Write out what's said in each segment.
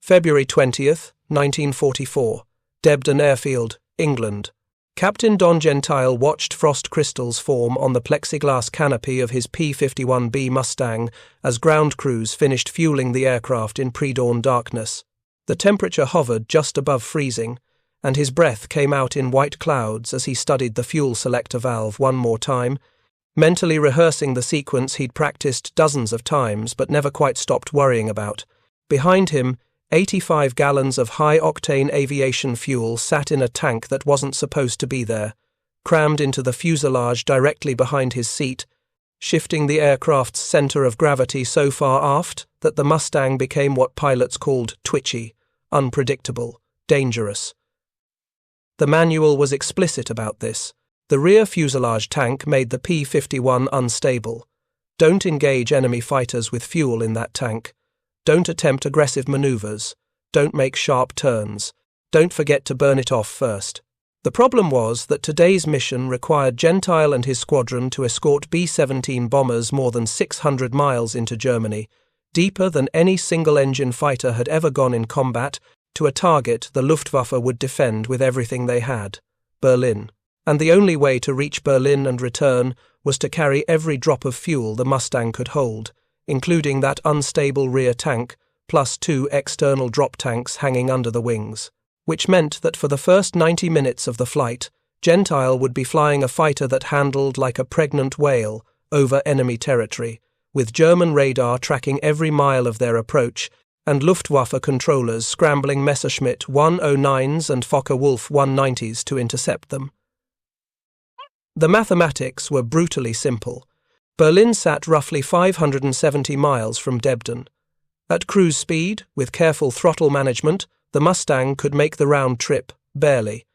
February 20th, 1944, Debden Airfield, England. Captain Don Gentile watched frost crystals form on the plexiglass canopy of his P-51B Mustang as ground crews finished fueling the aircraft in pre-dawn darkness. The temperature hovered just above freezing, and his breath came out in white clouds as he studied the fuel selector valve one more time, mentally rehearsing the sequence he'd practiced dozens of times but never quite stopped worrying about. Behind him, 85 gallons of high-octane aviation fuel sat in a tank that wasn't supposed to be there, crammed into the fuselage directly behind his seat, shifting the aircraft's center of gravity so far aft that the Mustang became what pilots called twitchy, unpredictable, dangerous. The manual was explicit about this. The rear fuselage tank made the P-51 unstable. Don't engage enemy fighters with fuel in that tank. Don't attempt aggressive maneuvers. Don't make sharp turns. Don't forget to burn it off first. The problem was that today's mission required Gentile and his squadron to escort B-17 bombers more than 600 miles into Germany, deeper than any single-engine fighter had ever gone in combat, to a target the Luftwaffe would defend with everything they had, Berlin. And the only way to reach Berlin and return was to carry every drop of fuel the Mustang could hold, including that unstable rear tank, plus 2 external drop tanks hanging under the wings, which meant that for the first 90 minutes of the flight, Gentile would be flying a fighter that handled like a pregnant whale over enemy territory, with German radar tracking every mile of their approach, and Luftwaffe controllers scrambling Messerschmitt 109s and Focke-Wulf 190s to intercept them. The mathematics were brutally simple. Berlin sat roughly 570 miles from Debden. At cruise speed, with careful throttle management, the Mustang could make the round trip, barely,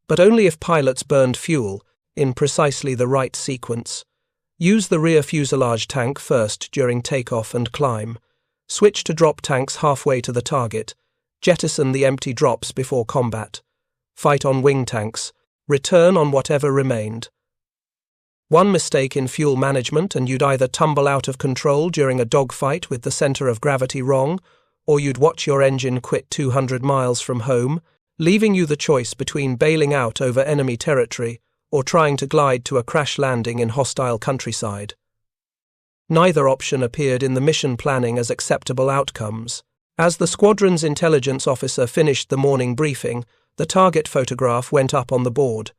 but only if pilots burned fuel, in precisely the right sequence. Use the rear fuselage tank first during takeoff and climb. Switch to drop tanks halfway to the target. Jettison the empty drops before combat. Fight on wing tanks. Return on whatever remained. One mistake in fuel management and you'd either tumble out of control during a dogfight with the center of gravity wrong, or you'd watch your engine quit 200 miles from home, leaving you the choice between bailing out over enemy territory or trying to glide to a crash landing in hostile countryside. Neither option appeared in the mission planning as acceptable outcomes. As the squadron's intelligence officer finished the morning briefing, the target photograph went up on the board.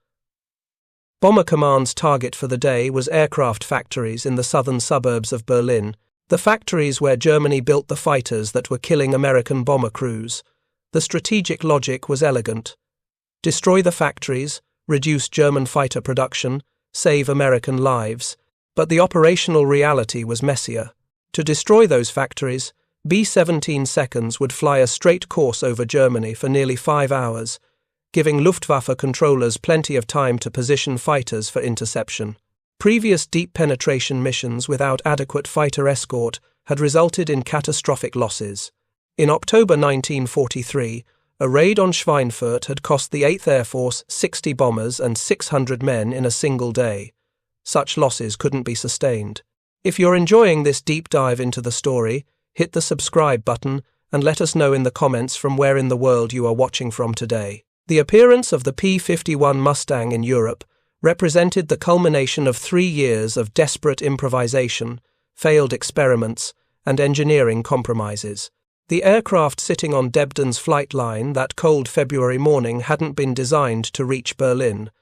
Bomber Command's target for the day was aircraft factories in the southern suburbs of Berlin, the factories where Germany built the fighters that were killing American bomber crews. The strategic logic was elegant. Destroy the factories, reduce German fighter production, save American lives. But the operational reality was messier. To destroy those factories, B-17 seconds would fly a straight course over Germany for nearly 5 hours, giving Luftwaffe controllers plenty of time to position fighters for interception. Previous deep penetration missions without adequate fighter escort had resulted in catastrophic losses. In October 1943, a raid on Schweinfurt had cost the 8th Air Force 60 bombers and 600 men in a single day. Such losses couldn't be sustained. If you're enjoying this deep dive into the story, hit the subscribe button and let us know in the comments from where in the world you are watching from today. The appearance of the P-51 Mustang in Europe represented the culmination of 3 years of desperate improvisation, failed experiments, and engineering compromises. The aircraft sitting on Debden's flight line that cold February morning hadn't been designed to reach Berlin.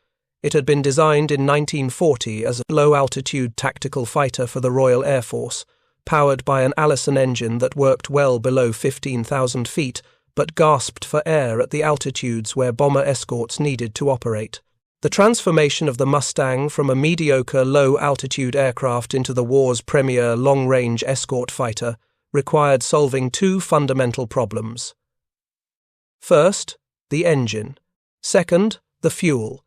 It had been designed in 1940 as a low-altitude tactical fighter for the Royal Air Force, powered by an Allison engine that worked well below 15,000 feet, but gasped for air at the altitudes where bomber escorts needed to operate. The transformation of the Mustang from a mediocre low-altitude aircraft into the war's premier long-range escort fighter required solving 2 fundamental problems. First, the engine. Second, the fuel.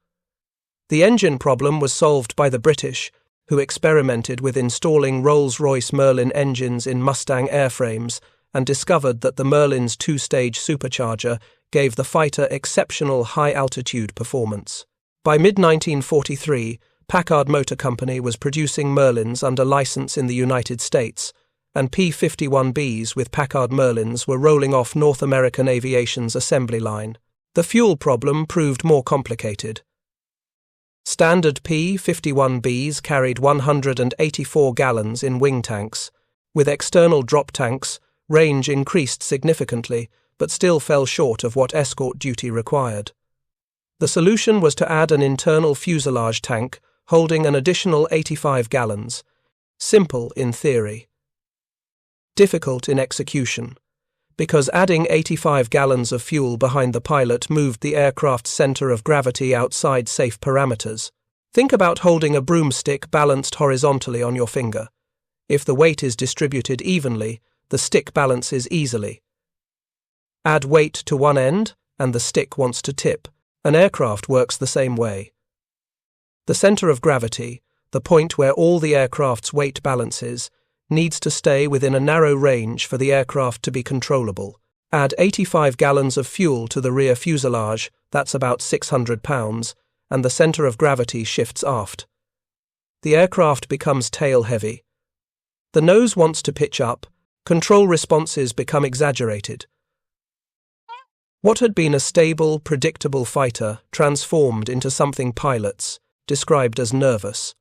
The engine problem was solved by the British, who experimented with installing Rolls-Royce Merlin engines in Mustang airframes and discovered that the Merlin's 2-stage supercharger gave the fighter exceptional high-altitude performance. By mid-1943, Packard Motor Company was producing Merlins under license in the United States, and P-51Bs with Packard Merlins were rolling off North American Aviation's assembly line. The fuel problem proved more complicated. Standard P-51Bs carried 184 gallons in wing tanks. With external drop tanks, range increased significantly, but still fell short of what escort duty required. The solution was to add an internal fuselage tank holding an additional 85 gallons. Simple in theory. Difficult in execution, because adding 85 gallons of fuel behind the pilot moved the aircraft's center of gravity outside safe parameters. Think about holding a broomstick balanced horizontally on your finger. If the weight is distributed evenly, the stick balances easily. Add weight to one end, and the stick wants to tip. An aircraft works the same way. The center of gravity, the point where all the aircraft's weight balances, needs to stay within a narrow range for the aircraft to be controllable. Add 85 gallons of fuel to the rear fuselage, that's about 600 pounds, and the center of gravity shifts aft. The aircraft becomes tail-heavy. The nose wants to pitch up, control responses become exaggerated. What had been a stable, predictable fighter transformed into something pilots described as nervous.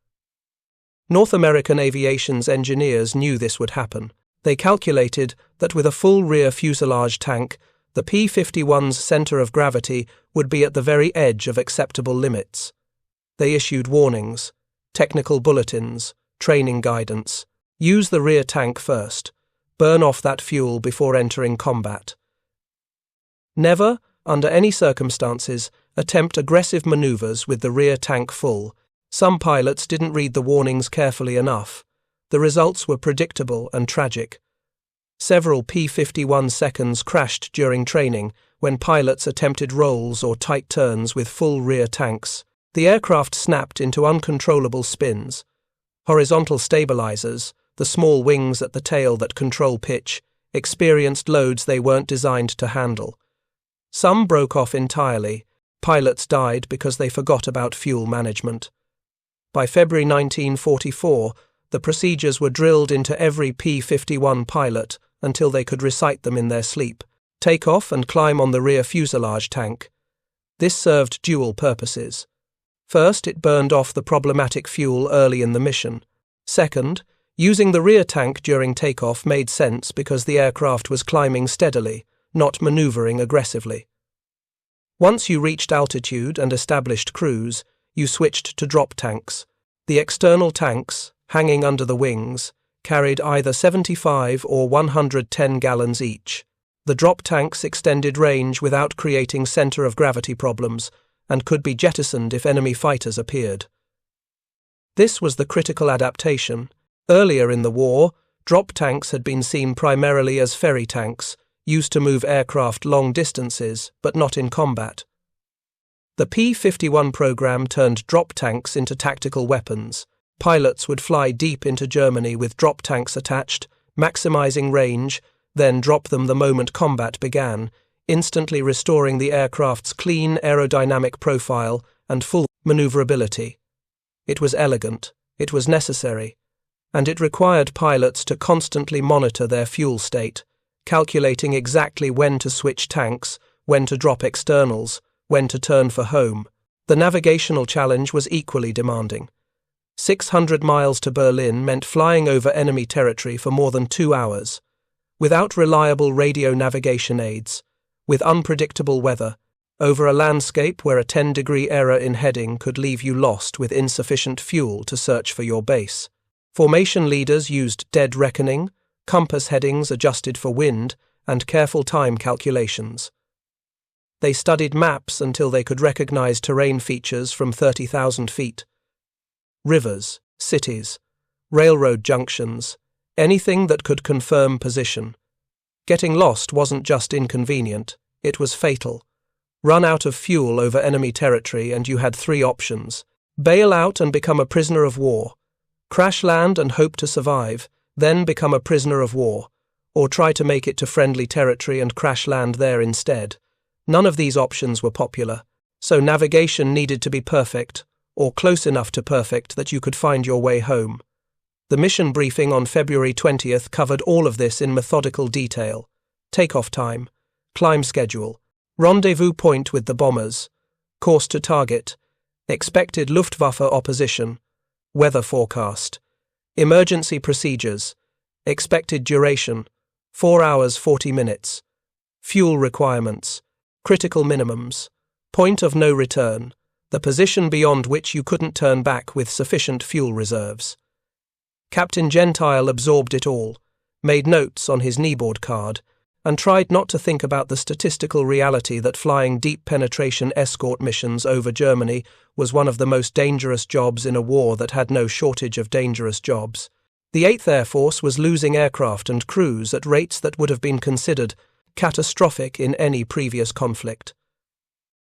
North American Aviation's engineers knew this would happen. They calculated that with a full rear fuselage tank, the P-51's center of gravity would be at the very edge of acceptable limits. They issued warnings, technical bulletins, training guidance. Use the rear tank first. Burn off that fuel before entering combat. Never, under any circumstances, attempt aggressive maneuvers with the rear tank full. Some pilots didn't read the warnings carefully enough. The results were predictable and tragic. Several P-51 seconds crashed during training when pilots attempted rolls or tight turns with full rear tanks. The aircraft snapped into uncontrollable spins. Horizontal stabilizers, the small wings at the tail that control pitch, experienced loads they weren't designed to handle. Some broke off entirely. Pilots died because they forgot about fuel management. By February 1944, the procedures were drilled into every P-51 pilot until they could recite them in their sleep. Take off and climb on the rear fuselage tank. This served dual purposes. First, it burned off the problematic fuel early in the mission. Second, using the rear tank during takeoff made sense because the aircraft was climbing steadily, not maneuvering aggressively. Once you reached altitude and established cruise, you switched to drop tanks. The external tanks, hanging under the wings, carried either 75 or 110 gallons each. The drop tanks extended range without creating center of gravity problems and could be jettisoned if enemy fighters appeared. This was the critical adaptation. Earlier in the war, drop tanks had been seen primarily as ferry tanks, used to move aircraft long distances, but not in combat. The P-51 program turned drop tanks into tactical weapons. Pilots would fly deep into Germany with drop tanks attached, maximizing range, then drop them the moment combat began, instantly restoring the aircraft's clean aerodynamic profile and full maneuverability. It was elegant, it was necessary, and it required pilots to constantly monitor their fuel state, calculating exactly when to switch tanks, when to drop externals, when to turn for home. The navigational challenge was equally demanding. 600 miles to Berlin meant flying over enemy territory for more than 2 hours, without reliable radio navigation aids, with unpredictable weather, over a landscape where a 10-degree error in heading could leave you lost with insufficient fuel to search for your base. Formation leaders used dead reckoning, compass headings adjusted for wind, and careful time calculations. They studied maps until they could recognize terrain features from 30,000 feet. Rivers, cities, railroad junctions, anything that could confirm position. Getting lost wasn't just inconvenient, it was fatal. Run out of fuel over enemy territory and you had 3 options. Bail out and become a prisoner of war. Crash land and hope to survive, then become a prisoner of war. Or try to make it to friendly territory and crash land there instead. None of these options were popular, so navigation needed to be perfect, or close enough to perfect that you could find your way home. The mission briefing on February 20th covered all of this in methodical detail. Takeoff time, climb schedule, rendezvous point with the bombers, course to target, expected Luftwaffe opposition, weather forecast, emergency procedures, expected duration, 4 hours 40 minutes, fuel requirements, critical minimums, point of no return, the position beyond which you couldn't turn back with sufficient fuel reserves. Captain Gentile absorbed it all, made notes on his kneeboard card, and tried not to think about the statistical reality that flying deep penetration escort missions over Germany was one of the most dangerous jobs in a war that had no shortage of dangerous jobs. The 8th Air Force was losing aircraft and crews at rates that would have been considered catastrophic in any previous conflict.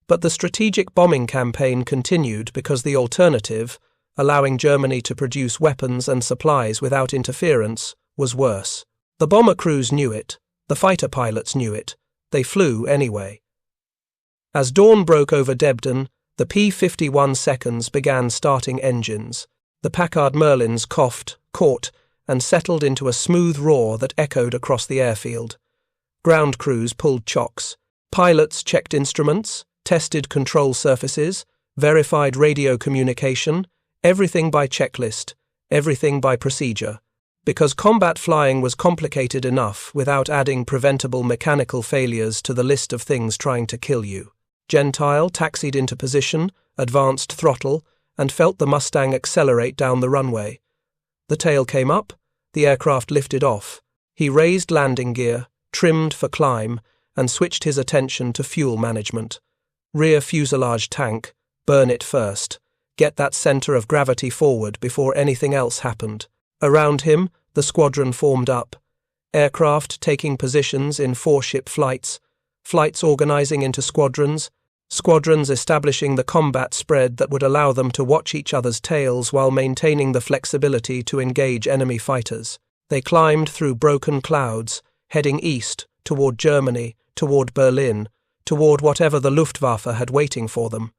But the strategic bombing campaign continued because the alternative, allowing Germany to produce weapons and supplies without interference, was worse. The bomber crews knew it. The fighter pilots knew it. They flew anyway. As dawn broke over Debden, the P-51 seconds began starting engines. The Packard Merlins coughed, caught, and settled into a smooth roar that echoed across the airfield. Ground crews pulled chocks. Pilots checked instruments, tested control surfaces, verified radio communication, everything by checklist, everything by procedure. Because combat flying was complicated enough without adding preventable mechanical failures to the list of things trying to kill you. Gentile taxied into position, advanced throttle, and felt the Mustang accelerate down the runway. The tail came up, the aircraft lifted off. He raised landing gear, trimmed for climb, and switched his attention to fuel management. Rear fuselage tank, burn it first. Get that center of gravity forward before anything else happened. Around him, the squadron formed up. Aircraft taking positions in 4-ship flights, flights organizing into squadrons, squadrons establishing the combat spread that would allow them to watch each other's tails while maintaining the flexibility to engage enemy fighters. They climbed through broken clouds, heading east, toward Germany, toward Berlin, toward whatever the Luftwaffe had waiting for them.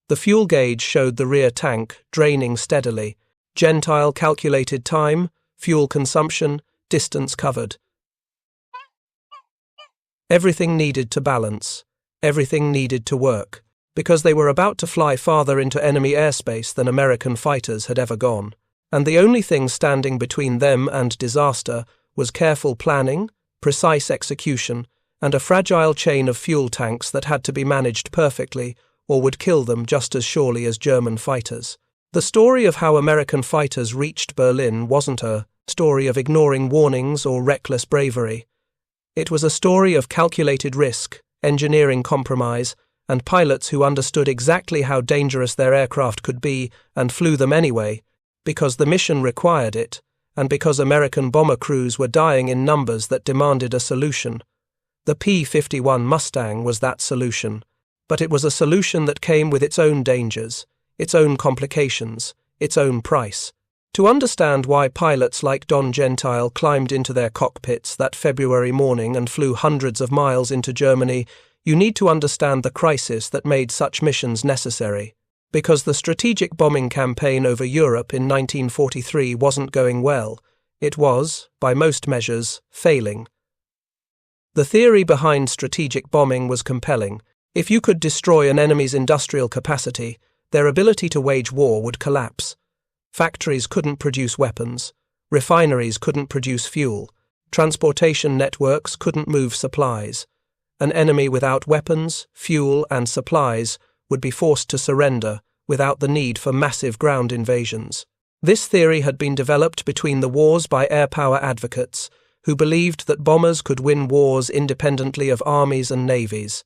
The fuel gauge showed the rear tank draining steadily. Gentile calculated time, fuel consumption, distance covered. Everything needed to balance. Everything needed to work, because they were about to fly farther into enemy airspace than American fighters had ever gone. And the only thing standing between them and disaster was careful planning, precise execution, and a fragile chain of fuel tanks that had to be managed perfectly or would kill them just as surely as German fighters. The story of how American fighters reached Berlin wasn't a story of ignoring warnings or reckless bravery. It was a story of calculated risk, engineering compromise, and pilots who understood exactly how dangerous their aircraft could be and flew them anyway, because the mission required it, and because American bomber crews were dying in numbers that demanded a solution. The P-51 Mustang was that solution, but it was a solution that came with its own dangers, its own complications, its own price. To understand why pilots like Don Gentile climbed into their cockpits that February morning and flew hundreds of miles into Germany, you need to understand the crisis that made such missions necessary. Because the strategic bombing campaign over Europe in 1943 wasn't going well, it was, by most measures, failing. The theory behind strategic bombing was compelling. If you could destroy an enemy's industrial capacity, their ability to wage war would collapse. Factories couldn't produce weapons. Refineries couldn't produce fuel. Transportation networks couldn't move supplies. An enemy without weapons, fuel, and supplies would be forced to surrender without the need for massive ground invasions. This theory had been developed between the wars by air power advocates who believed that bombers could win wars independently of armies and navies.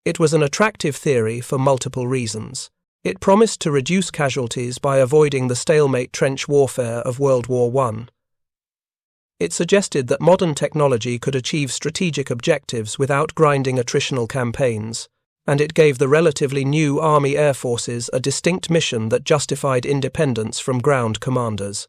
It was an attractive theory for multiple reasons. It promised to reduce casualties by avoiding the stalemate trench warfare of World War I. It suggested that modern technology could achieve strategic objectives without grinding attritional campaigns, and it gave the relatively new Army Air Forces a distinct mission that justified independence from ground commanders.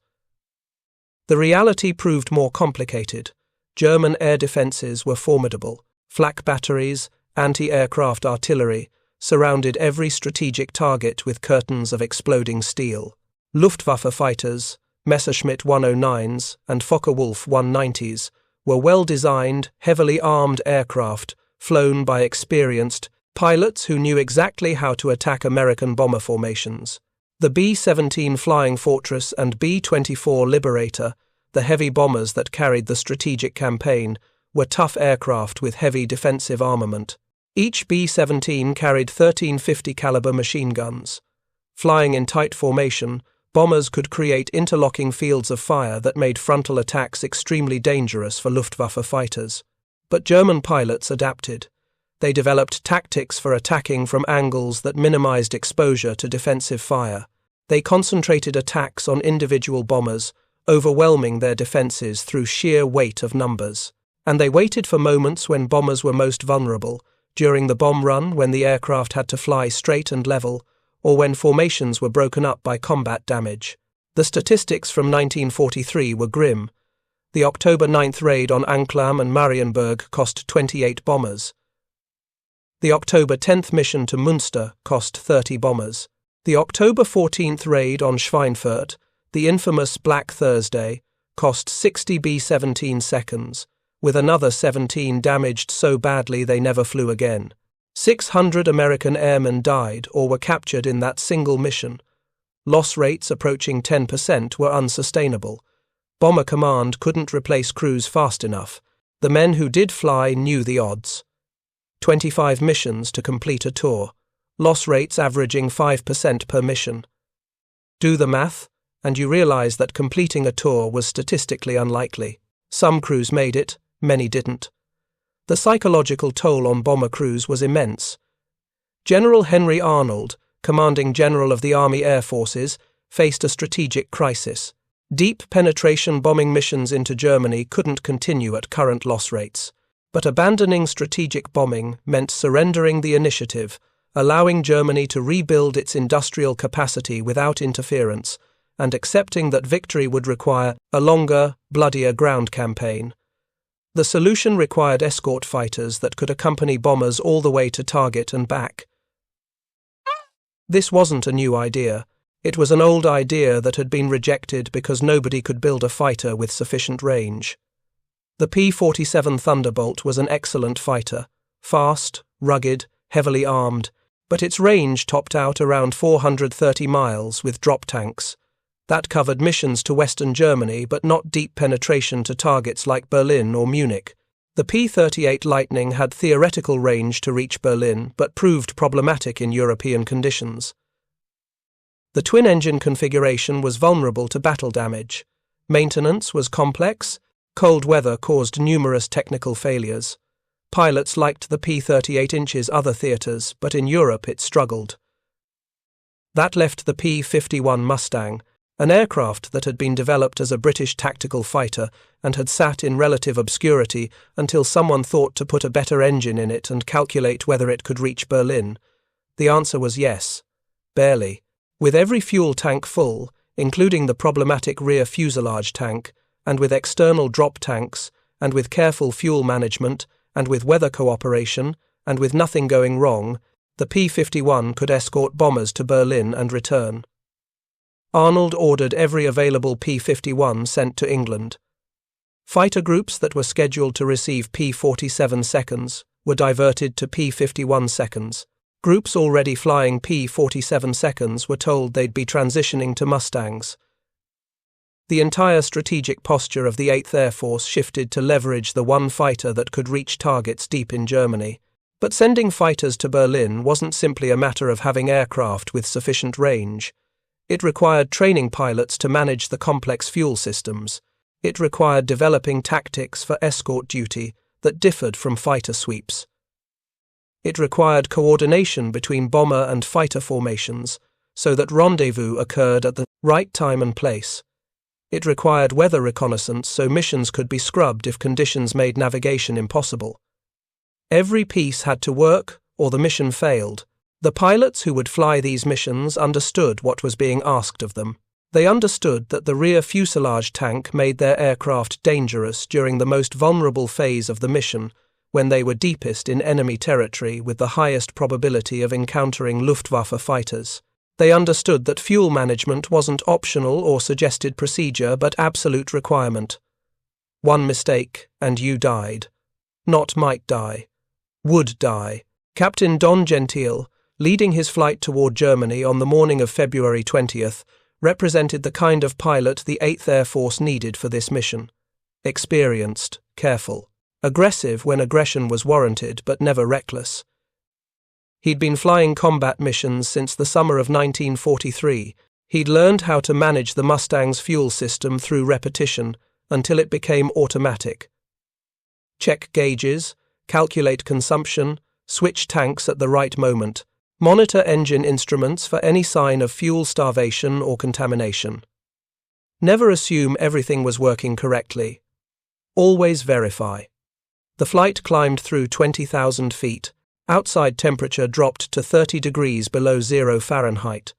The reality proved more complicated. German air defences were formidable. Flak batteries, anti-aircraft artillery, surrounded every strategic target with curtains of exploding steel. Luftwaffe fighters, Messerschmitt 109s and Focke-Wulf 190s, were well-designed, heavily armed aircraft flown by experienced pilots who knew exactly how to attack American bomber formations. The B-17 Flying Fortress and B-24 Liberator, the heavy bombers that carried the strategic campaign, were tough aircraft with heavy defensive armament. Each B-17 carried 1350 caliber machine guns. Flying in tight formation, bombers could create interlocking fields of fire that made frontal attacks extremely dangerous for Luftwaffe fighters. But German pilots adapted. They developed tactics for attacking from angles that minimized exposure to defensive fire. They concentrated attacks on individual bombers, overwhelming their defenses through sheer weight of numbers. And they waited for moments when bombers were most vulnerable, during the bomb run when the aircraft had to fly straight and level, or when formations were broken up by combat damage. The statistics from 1943 were grim. The October 9th raid on Anklam and Marienburg cost 28 bombers. The October 10th mission to Münster cost 30 bombers. The October 14th raid on Schweinfurt, the infamous Black Thursday, cost 60 B-17 seconds, with another 17 damaged so badly they never flew again. 600 American airmen died or were captured in that single mission. Loss rates approaching 10% were unsustainable. Bomber Command couldn't replace crews fast enough. The men who did fly knew the odds. 25 missions to complete a tour, loss rates averaging 5% per mission. Do the math, and you realize that completing a tour was statistically unlikely. Some crews made it, many didn't. The psychological toll on bomber crews was immense. General Henry Arnold, commanding general of the Army Air Forces, faced a strategic crisis. Deep penetration bombing missions into Germany couldn't continue at current loss rates. But abandoning strategic bombing meant surrendering the initiative, allowing Germany to rebuild its industrial capacity without interference, and accepting that victory would require a longer, bloodier ground campaign. The solution required escort fighters that could accompany bombers all the way to target and back. This wasn't a new idea. It was an old idea that had been rejected because nobody could build a fighter with sufficient range. The P-47 Thunderbolt was an excellent fighter, fast, rugged, heavily armed, but its range topped out around 430 miles with drop tanks. That covered missions to Western Germany but not deep penetration to targets like Berlin or Munich. The P-38 Lightning had theoretical range to reach Berlin but proved problematic in European conditions. The twin-engine configuration was vulnerable to battle damage. Maintenance was complex. Cold weather caused numerous technical failures. Pilots liked the P-38 inch's other theatres, but in Europe it struggled. That left the P-51 Mustang, an aircraft that had been developed as a British tactical fighter and had sat in relative obscurity until someone thought to put a better engine in it and calculate whether it could reach Berlin. The answer was yes. Barely. With every fuel tank full, including the problematic rear fuselage tank, and with external drop tanks, and with careful fuel management, and with weather cooperation, and with nothing going wrong, the P-51 could escort bombers to Berlin and return. Arnold ordered every available P-51 sent to England. Fighter groups that were scheduled to receive P-47 seconds were diverted to P-51 seconds. Groups already flying P-47 seconds were told they'd be transitioning to Mustangs. The entire strategic posture of the 8th Air Force shifted to leverage the one fighter that could reach targets deep in Germany. But sending fighters to Berlin wasn't simply a matter of having aircraft with sufficient range. It required training pilots to manage the complex fuel systems. It required developing tactics for escort duty that differed from fighter sweeps. It required coordination between bomber and fighter formations so that rendezvous occurred at the right time and place. It required weather reconnaissance so missions could be scrubbed if conditions made navigation impossible. Every piece had to work, or the mission failed. The pilots who would fly these missions understood what was being asked of them. They understood that the rear fuselage tank made their aircraft dangerous during the most vulnerable phase of the mission, when they were deepest in enemy territory with the highest probability of encountering Luftwaffe fighters. They understood that fuel management wasn't optional or suggested procedure but absolute requirement. One mistake, and you died. Not might die. Would die. Captain Don Gentile, leading his flight toward Germany on the morning of February 20th, represented the kind of pilot the 8th Air Force needed for this mission. Experienced, careful, aggressive when aggression was warranted but never reckless. He'd been flying combat missions since the summer of 1943. He'd learned how to manage the Mustang's fuel system through repetition until it became automatic. Check gauges, calculate consumption, switch tanks at the right moment, monitor engine instruments for any sign of fuel starvation or contamination. Never assume everything was working correctly. Always verify. The flight climbed through 20,000 feet. Outside temperature dropped to 30 degrees below 0 Fahrenheit.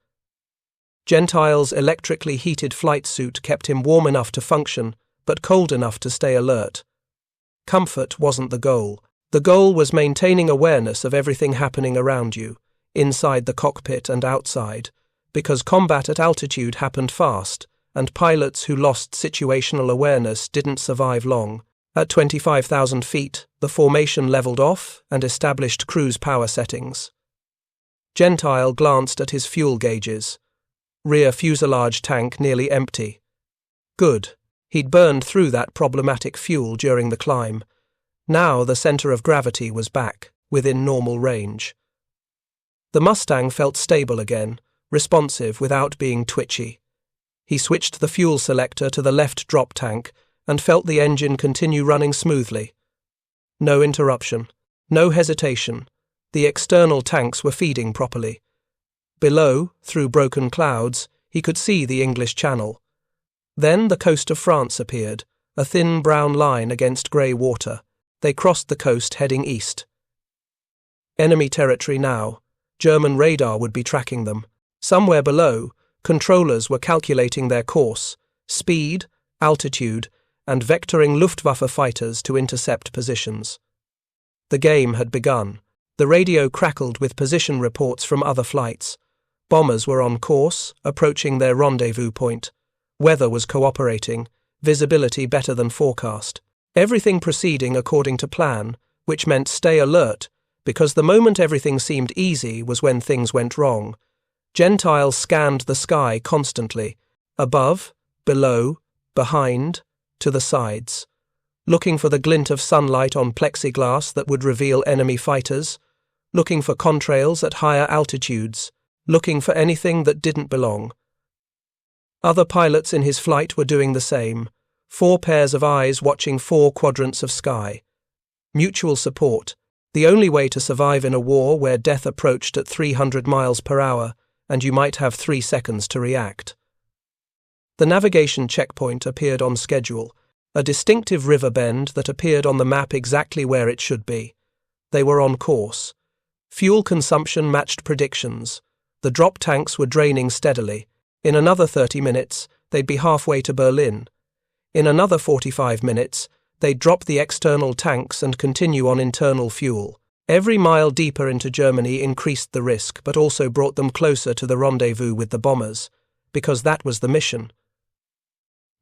Gentile's electrically heated flight suit kept him warm enough to function, but cold enough to stay alert. Comfort wasn't the goal. The goal was maintaining awareness of everything happening around you, inside the cockpit and outside, because combat at altitude happened fast, and pilots who lost situational awareness didn't survive long. At 25,000 feet, the formation leveled off and established cruise power settings. Gentile glanced at his fuel gauges. Rear fuselage tank nearly empty. Good. He'd burned through that problematic fuel during the climb. Now the center of gravity was back, within normal range. The Mustang felt stable again, responsive without being twitchy. He switched the fuel selector to the left drop tank and felt the engine continue running smoothly. No interruption, no hesitation. The external tanks were feeding properly. Below, through broken clouds, he could see the English Channel. Then the coast of France appeared, a thin brown line against grey water. They crossed the coast heading east. Enemy territory now. German radar would be tracking them. Somewhere below, controllers were calculating their course, speed, altitude, and vectoring Luftwaffe fighters to intercept positions. The game had begun. The radio crackled with position reports from other flights. Bombers were on course, approaching their rendezvous point. Weather was cooperating, visibility better than forecast. Everything proceeding according to plan, which meant stay alert, because the moment everything seemed easy was when things went wrong. Gentile scanned the sky constantly, above, below, behind, to the sides, looking for the glint of sunlight on plexiglass that would reveal enemy fighters, looking for contrails at higher altitudes, looking for anything that didn't belong. Other pilots in his flight were doing the same, 4 pairs of eyes watching 4 quadrants of sky. Mutual support, the only way to survive in a war where death approached at 300 miles per hour and you might have 3 seconds to react. The navigation checkpoint appeared on schedule, a distinctive river bend that appeared on the map exactly where it should be. They were on course. Fuel consumption matched predictions. The drop tanks were draining steadily. In another 30 minutes, they'd be halfway to Berlin. In another 45 minutes, they'd drop the external tanks and continue on internal fuel. Every mile deeper into Germany increased the risk, but also brought them closer to the rendezvous with the bombers, because that was the mission.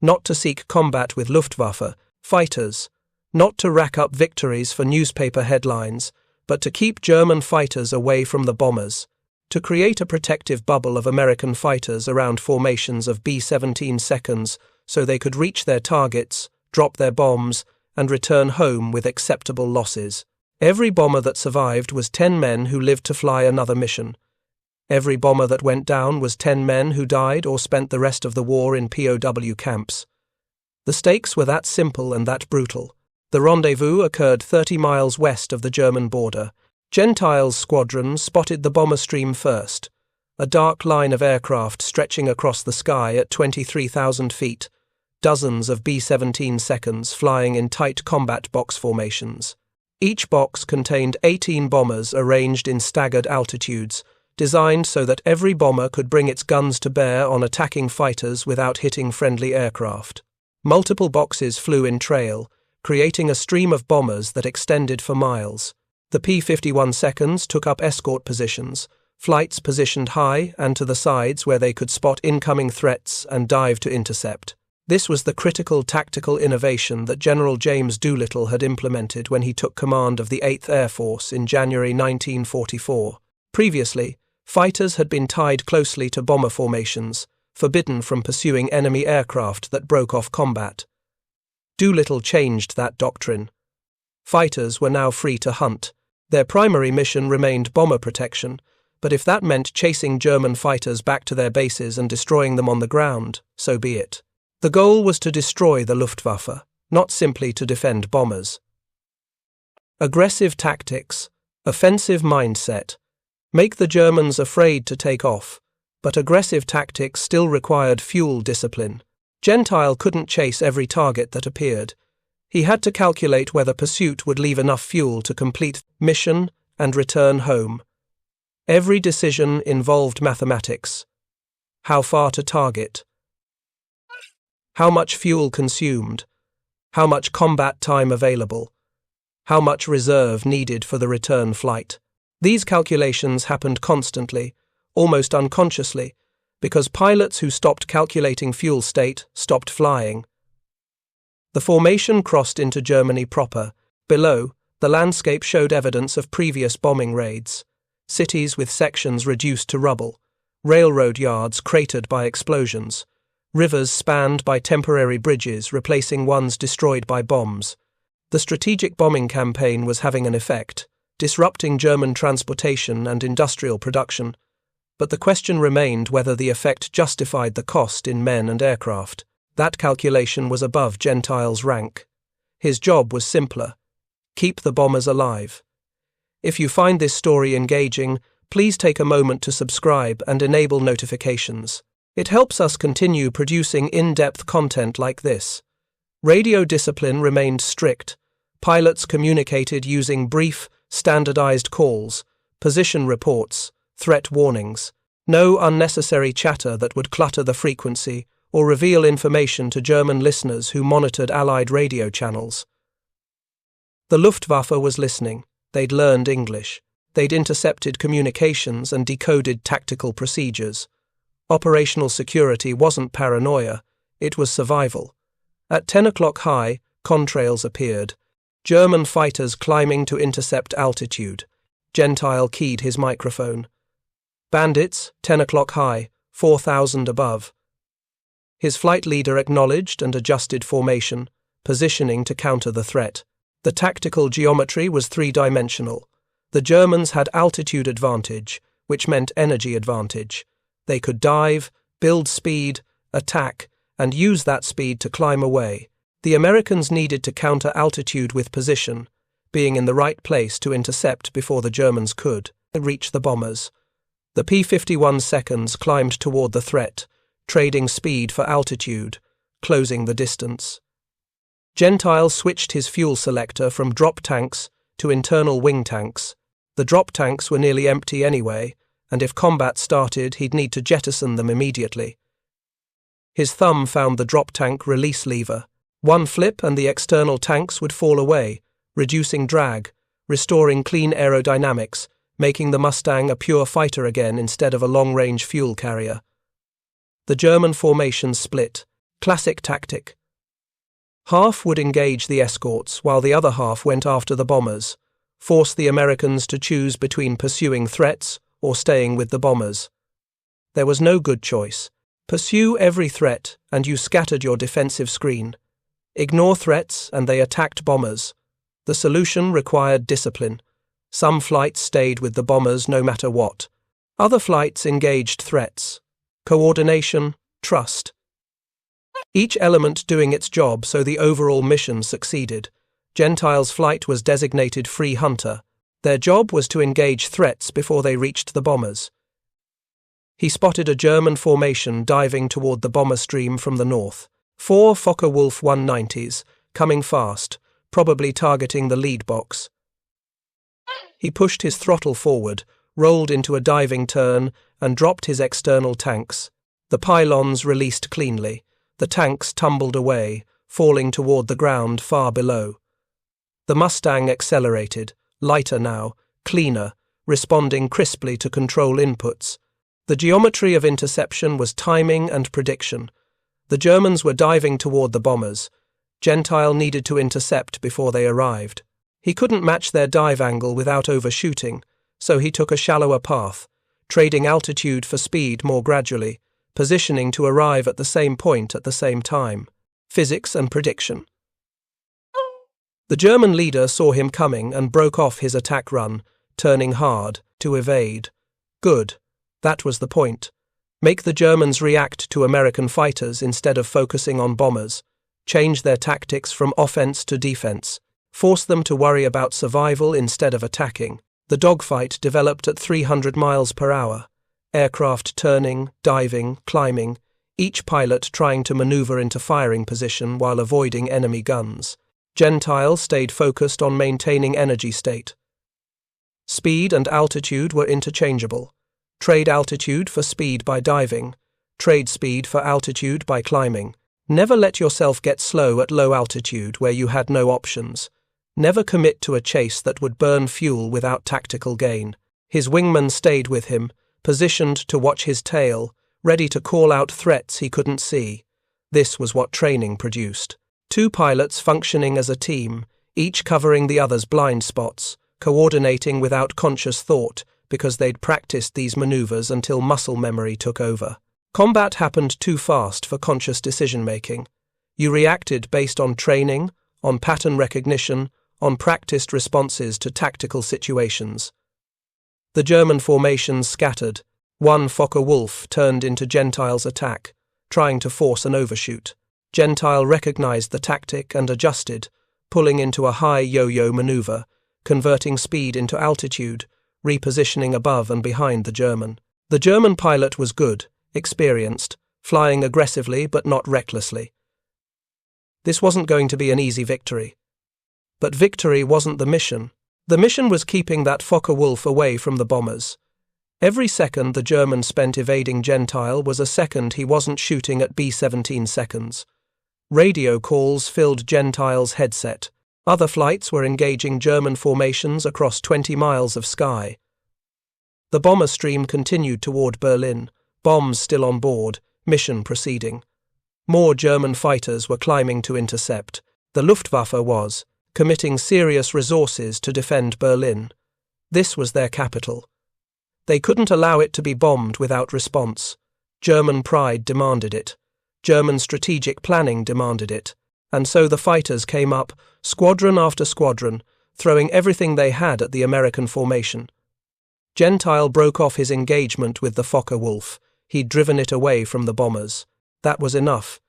Not to seek combat with Luftwaffe, fighters, not to rack up victories for newspaper headlines, but to keep German fighters away from the bombers, to create a protective bubble of American fighters around formations of B-17 seconds so they could reach their targets, drop their bombs, and return home with acceptable losses. Every bomber that survived was 10 men who lived to fly another mission. Every bomber that went down was 10 men who died or spent the rest of the war in POW camps. The stakes were that simple and that brutal. The rendezvous occurred 30 miles west of the German border. Gentile's squadron spotted the bomber stream first, a dark line of aircraft stretching across the sky at 23,000 feet, dozens of B-17 seconds flying in tight combat box formations. Each box contained 18 bombers arranged in staggered altitudes, designed so that every bomber could bring its guns to bear on attacking fighters without hitting friendly aircraft. Multiple boxes flew in trail, creating a stream of bombers that extended for miles. The P-51 seconds took up escort positions, flights positioned high and to the sides where they could spot incoming threats and dive to intercept. This was the critical tactical innovation that General James Doolittle had implemented when he took command of the 8th Air Force in January 1944. Previously, fighters had been tied closely to bomber formations, forbidden from pursuing enemy aircraft that broke off combat. Doolittle changed that doctrine. Fighters were now free to hunt. Their primary mission remained bomber protection, but if that meant chasing German fighters back to their bases and destroying them on the ground, so be it. The goal was to destroy the Luftwaffe, not simply to defend bombers. Aggressive tactics, offensive mindset. Make the Germans afraid to take off, but aggressive tactics still required fuel discipline. Gentile couldn't chase every target that appeared. He had to calculate whether pursuit would leave enough fuel to complete mission and return home. Every decision involved mathematics. How far to target? How much fuel consumed? How much combat time available? How much reserve needed for the return flight? These calculations happened constantly, almost unconsciously, because pilots who stopped calculating fuel state stopped flying. The formation crossed into Germany proper. Below, the landscape showed evidence of previous bombing raids. Cities with sections reduced to rubble, railroad yards cratered by explosions, rivers spanned by temporary bridges replacing ones destroyed by bombs. The strategic bombing campaign was having an effect, disrupting German transportation and industrial production, but the question remained whether the effect justified the cost in men and aircraft. That calculation was above Gentile's rank. His job was simpler: keep the bombers alive. If you find this story engaging, please take a moment to subscribe and enable notifications. It helps us continue producing in-depth content like this. Radio discipline remained strict. Pilots communicated using brief, standardized calls, position reports, threat warnings. No unnecessary chatter that would clutter the frequency or reveal information to German listeners who monitored Allied radio channels. The Luftwaffe was listening. They'd learned English. They'd intercepted communications and decoded tactical procedures. Operational security wasn't paranoia, it was survival. At 10 o'clock high, contrails appeared. German fighters climbing to intercept altitude. Gentile keyed his microphone. Bandits, 10 o'clock high, 4,000 above. His flight leader acknowledged and adjusted formation, positioning to counter the threat. The tactical geometry was three-dimensional. The Germans had altitude advantage, which meant energy advantage. They could dive, build speed, attack, and use that speed to climb away. The Americans needed to counter altitude with position, being in the right place to intercept before the Germans could reach the bombers. The P-51 seconds climbed toward the threat, trading speed for altitude, closing the distance. Gentile switched his fuel selector from drop tanks to internal wing tanks. The drop tanks were nearly empty anyway, and if combat started, he'd need to jettison them immediately. His thumb found the drop tank release lever. One flip and the external tanks would fall away, reducing drag, restoring clean aerodynamics, making the Mustang a pure fighter again instead of a long-range fuel carrier. The German formation split. Classic tactic. Half would engage the escorts, while the other half went after the bombers, force the Americans to choose between pursuing threats or staying with the bombers. There was no good choice. Pursue every threat, and you scattered your defensive screen. Ignore threats, and they attacked bombers. The solution required discipline. Some flights stayed with the bombers no matter what. Other flights engaged threats. Coordination, trust. Each element doing its job so the overall mission succeeded. Gentile's flight was designated Free Hunter. Their job was to engage threats before they reached the bombers. He spotted a German formation diving toward the bomber stream from the north. 4 Focke-Wulf 190s, coming fast, probably targeting the lead box. He pushed his throttle forward, rolled into a diving turn, and dropped his external tanks. The pylons released cleanly. The tanks tumbled away, falling toward the ground far below. The Mustang accelerated, lighter now, cleaner, responding crisply to control inputs. The geometry of interception was timing and prediction. The Germans were diving toward the bombers. Gentile needed to intercept before they arrived. He couldn't match their dive angle without overshooting, so he took a shallower path, trading altitude for speed more gradually, positioning to arrive at the same point at the same time. Physics and prediction. The German leader saw him coming and broke off his attack run, turning hard, to evade. Good. That was the point. Make the Germans react to American fighters instead of focusing on bombers. Change their tactics from offense to defense. Force them to worry about survival instead of attacking. The dogfight developed at 300 miles per hour. Aircraft turning, diving, climbing, each pilot trying to maneuver into firing position while avoiding enemy guns. Gentile stayed focused on maintaining energy state. Speed and altitude were interchangeable. Trade altitude for speed by diving. Trade speed for altitude by climbing. Never let yourself get slow at low altitude where you had no options. Never commit to a chase that would burn fuel without tactical gain. His wingman stayed with him, positioned to watch his tail, ready to call out threats he couldn't see. This was what training produced. Two pilots functioning as a team, each covering the other's blind spots, coordinating without conscious thought because they'd practiced these maneuvers until muscle memory took over. Combat happened too fast for conscious decision-making. You reacted based on training, on pattern recognition, on practiced responses to tactical situations. The German formations scattered. One Focke-Wulf turned into Gentile's attack, trying to force an overshoot. Gentile recognized the tactic and adjusted, pulling into a high yo-yo maneuver, converting speed into altitude, repositioning above and behind the German. The German pilot was good, experienced, flying aggressively but not recklessly. This wasn't going to be an easy victory. But victory wasn't the mission. The mission was keeping that Focke-Wulf away from the bombers. Every second the German spent evading Gentile was a second he wasn't shooting at B-17 seconds. Radio calls filled Gentile's headset. Other flights were engaging German formations across 20 miles of sky. The bomber stream continued toward Berlin, bombs still on board, mission proceeding. More German fighters were climbing to intercept. The Luftwaffe was committing serious resources to defend Berlin. This was their capital. They couldn't allow it to be bombed without response. German pride demanded it. German strategic planning demanded it. And so the fighters came up, squadron after squadron, throwing everything they had at the American formation. Gentile broke off his engagement with the Focke-Wulf. He'd driven it away from the bombers. That was enough.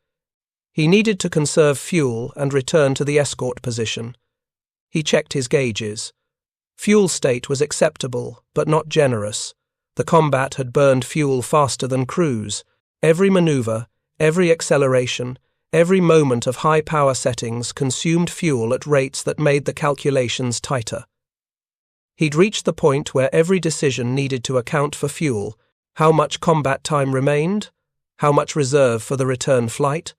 He needed to conserve fuel and return to the escort position. He checked his gauges. Fuel state was acceptable, but not generous. The combat had burned fuel faster than cruise. Every maneuver, every acceleration, every moment of high power settings consumed fuel at rates that made the calculations tighter. He'd reached the point where every decision needed to account for fuel. How much combat time remained? How much reserve for the return flight?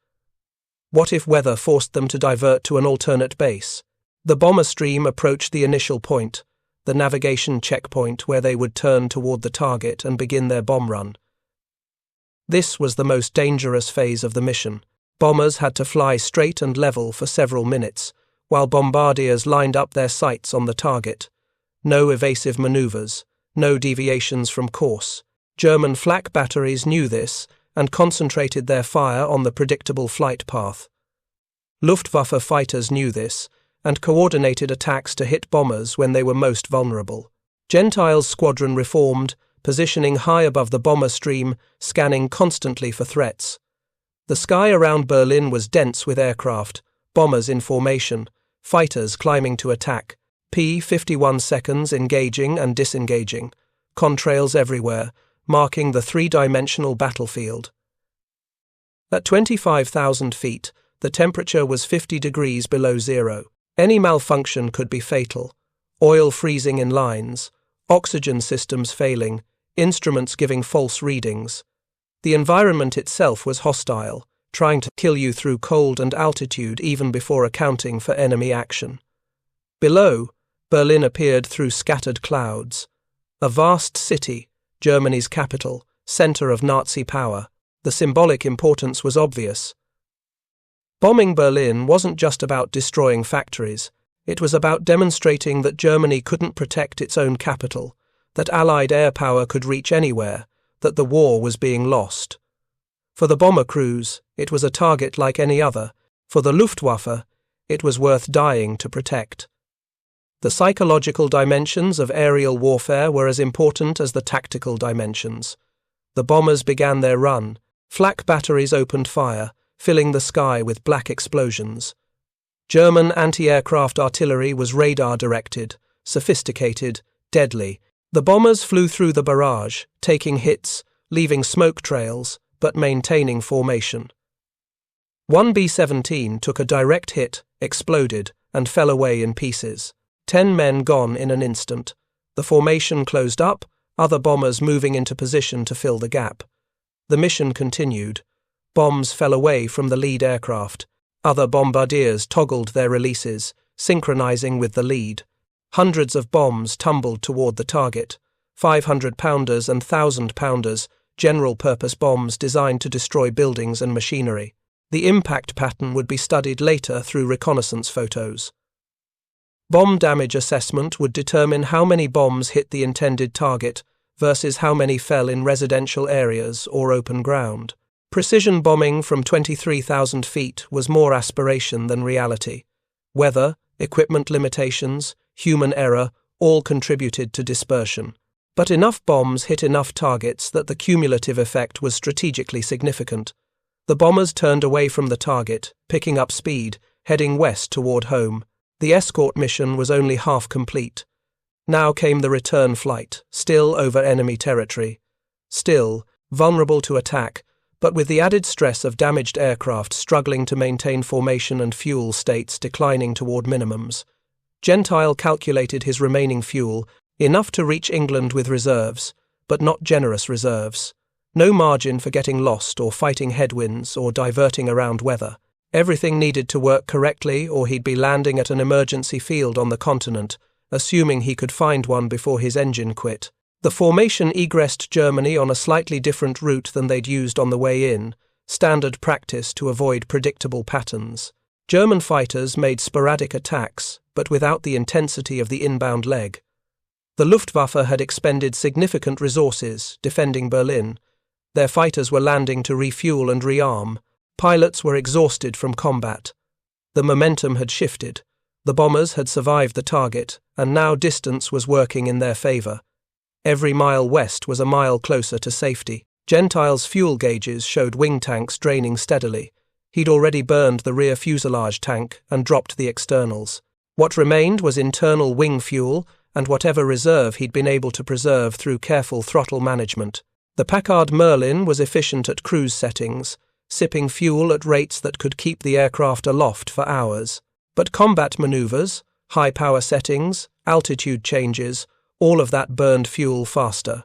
What if weather forced them to divert to an alternate base? The bomber stream approached the initial point, the navigation checkpoint where they would turn toward the target and begin their bomb run. This was the most dangerous phase of the mission. Bombers had to fly straight and level for several minutes, while bombardiers lined up their sights on the target. No evasive maneuvers, no deviations from course. German flak batteries knew this and concentrated their fire on the predictable flight path. Luftwaffe fighters knew this and coordinated attacks to hit bombers when they were most vulnerable. Gentile's squadron reformed, positioning high above the bomber stream, scanning constantly for threats. The sky around Berlin was dense with aircraft, bombers in formation, fighters climbing to attack, P-51 seconds engaging and disengaging, contrails everywhere, marking the three-dimensional battlefield. At 25,000 feet, the temperature was 50 degrees below zero. Any malfunction could be fatal. Oil freezing in lines, oxygen systems failing, instruments giving false readings. The environment itself was hostile, trying to kill you through cold and altitude even before accounting for enemy action. Below, Berlin appeared through scattered clouds. A vast city, Germany's capital, center of Nazi power. The symbolic importance was obvious. Bombing Berlin wasn't just about destroying factories. It was about demonstrating that Germany couldn't protect its own capital, that Allied air power could reach anywhere, that the war was being lost. For the bomber crews, it was a target like any other. For the Luftwaffe, it was worth dying to protect. The psychological dimensions of aerial warfare were as important as the tactical dimensions. The bombers began their run. Flak batteries opened fire, filling the sky with black explosions. German anti-aircraft artillery was radar-directed, sophisticated, deadly. The bombers flew through the barrage, taking hits, leaving smoke trails, but maintaining formation. One B-17 took a direct hit, exploded, and fell away in pieces. 10 men gone in an instant. The formation closed up, other bombers moving into position to fill the gap. The mission continued. Bombs fell away from the lead aircraft. Other bombardiers toggled their releases, synchronizing with the lead. Hundreds of bombs tumbled toward the target. 500-pounders and 1,000-pounders, general-purpose bombs designed to destroy buildings and machinery. The impact pattern would be studied later through reconnaissance photos. Bomb damage assessment would determine how many bombs hit the intended target versus how many fell in residential areas or open ground. Precision bombing from 23,000 feet was more aspiration than reality. Weather, equipment limitations, human error all contributed to dispersion. But enough bombs hit enough targets that the cumulative effect was strategically significant. The bombers turned away from the target, picking up speed, heading west toward home. The escort mission was only half complete. Now came the return flight, still over enemy territory. Still, vulnerable to attack, but with the added stress of damaged aircraft struggling to maintain formation and fuel states declining toward minimums. Gentile calculated his remaining fuel, enough to reach England with reserves, but not generous reserves. No margin for getting lost or fighting headwinds or diverting around weather. Everything needed to work correctly or he'd be landing at an emergency field on the continent, assuming he could find one before his engine quit. The formation egressed Germany on a slightly different route than they'd used on the way in, standard practice to avoid predictable patterns. German fighters made sporadic attacks, but without the intensity of the inbound leg. The Luftwaffe had expended significant resources defending Berlin. Their fighters were landing to refuel and rearm. Pilots were exhausted from combat. The momentum had shifted. The bombers had survived the target, and now distance was working in their favor. Every mile west was a mile closer to safety. Gentile's fuel gauges showed wing tanks draining steadily. He'd already burned the rear fuselage tank and dropped the externals. What remained was internal wing fuel and whatever reserve he'd been able to preserve through careful throttle management. The Packard Merlin was efficient at cruise settings, sipping fuel at rates that could keep the aircraft aloft for hours. But combat maneuvers, high-power settings, altitude changes, all of that burned fuel faster.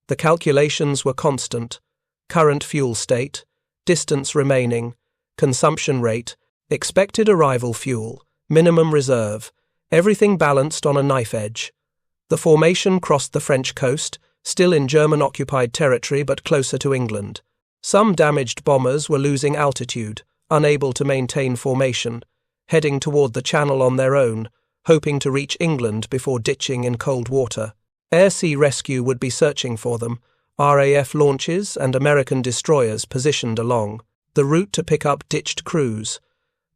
The calculations were constant: current fuel state, distance remaining, consumption rate, expected arrival fuel, minimum reserve, everything balanced on a knife edge. The formation crossed the French coast, still in German-occupied territory but closer to England. Some damaged bombers were losing altitude, unable to maintain formation, heading toward the Channel on their own, hoping to reach England before ditching in cold water. Air-sea rescue would be searching for them, RAF launches and American destroyers positioned along the route to pick up ditched crews.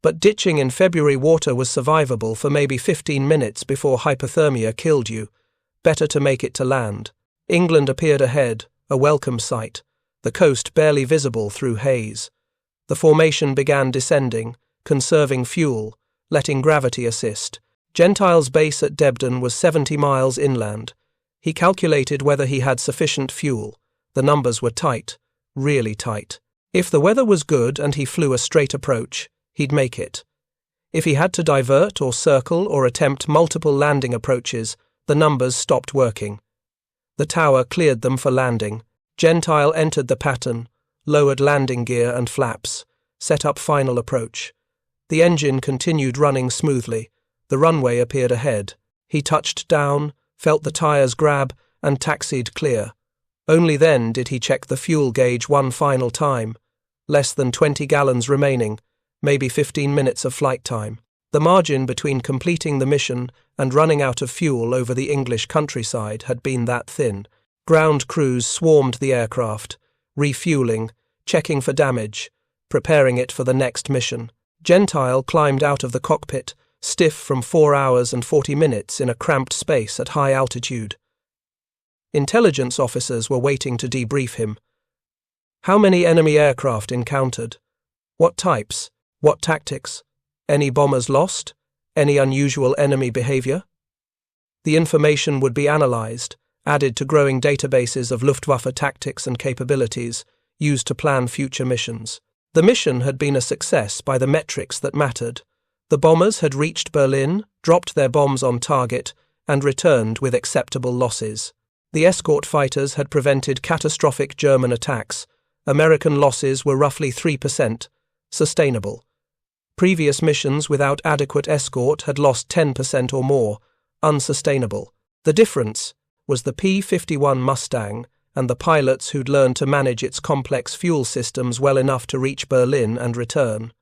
But ditching in February water was survivable for maybe 15 minutes before hypothermia killed you. Better to make it to land. England appeared ahead, a welcome sight, the coast barely visible through haze. The formation began descending, conserving fuel, letting gravity assist. Gentile's base at Debden was 70 miles inland. He calculated whether he had sufficient fuel. The numbers were tight, really tight. If the weather was good and he flew a straight approach, he'd make it. If he had to divert or circle or attempt multiple landing approaches, the numbers stopped working. The tower cleared them for landing. Gentile entered the pattern, lowered landing gear and flaps, set up final approach. The engine continued running smoothly. The runway appeared ahead. He touched down, felt the tires grab, and taxied clear. Only then did he check the fuel gauge one final time. Less than 20 gallons remaining, maybe 15 minutes of flight time. The margin between completing the mission and running out of fuel over the English countryside had been that thin. Ground crews swarmed the aircraft, refueling, checking for damage, preparing it for the next mission. Gentile climbed out of the cockpit, stiff from 4 hours and 40 minutes in a cramped space at high altitude. Intelligence officers were waiting to debrief him. How many enemy aircraft encountered? What types? What tactics? Any bombers lost? Any unusual enemy behavior? The information would be analyzed, added to growing databases of Luftwaffe tactics and capabilities, used to plan future missions. The mission had been a success by the metrics that mattered. The bombers had reached Berlin, dropped their bombs on target, and returned with acceptable losses. The Escort fighters had prevented catastrophic German attacks. American losses were roughly 3%, sustainable. Previous missions without adequate escort had lost 10% or more, unsustainable. The difference was the P-51 Mustang and the pilots who'd learned to manage its complex fuel systems well enough to reach Berlin and return.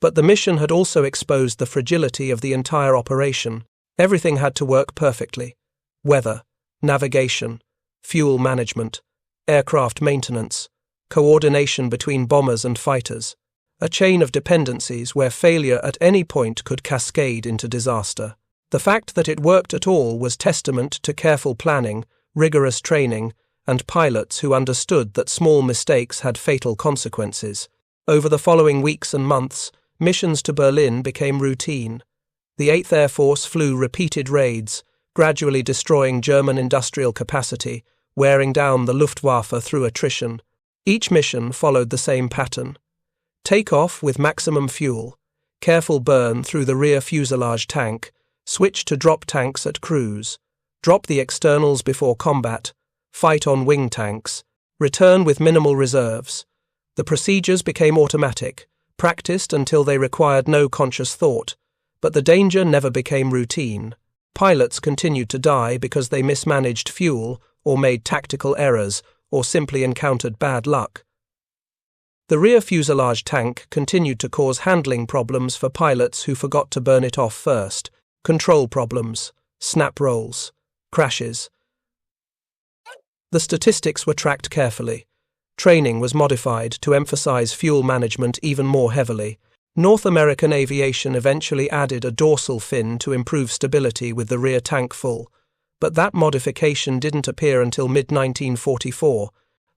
But the mission had also exposed the fragility of the entire operation. Everything had to work perfectly. Weather, navigation, fuel management, aircraft maintenance, coordination between bombers and fighters, a chain of dependencies where failure at any point could cascade into disaster. The fact that it worked at all was testament to careful planning, rigorous training, and pilots who understood that small mistakes had fatal consequences. Over the following weeks and months, missions to Berlin became routine. The 8th Air Force flew repeated raids, gradually destroying German industrial capacity, wearing down the Luftwaffe through attrition. Each mission followed the same pattern. Take-off with maximum fuel, careful burn through the rear fuselage tank, switch to drop tanks at cruise, drop the externals before combat, fight on wing tanks, return with minimal reserves. The procedures became automatic, practiced until they required no conscious thought, but the danger never became routine. Pilots continued to die because they mismanaged fuel or made tactical errors or simply encountered bad luck. The rear fuselage tank continued to cause handling problems for pilots who forgot to burn it off first, control problems, snap rolls, crashes. The statistics were tracked carefully. Training was modified to emphasize fuel management even more heavily. North American Aviation eventually added a dorsal fin to improve stability with the rear tank full, but that modification didn't appear until mid-1944,